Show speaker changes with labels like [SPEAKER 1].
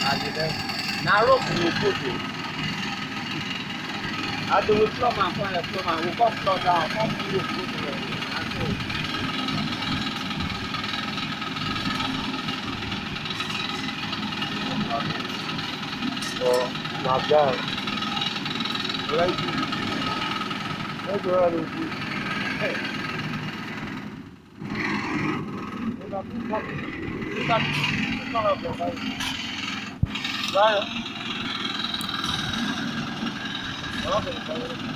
[SPEAKER 1] Narrow will go to. I do with plumb and find a plumb and we'll come plumb down, come to the and so.
[SPEAKER 2] Oh, my God. Right. That's what I do.
[SPEAKER 1] Hey, you got two coming. You got two coming up there, right? Right. Okay,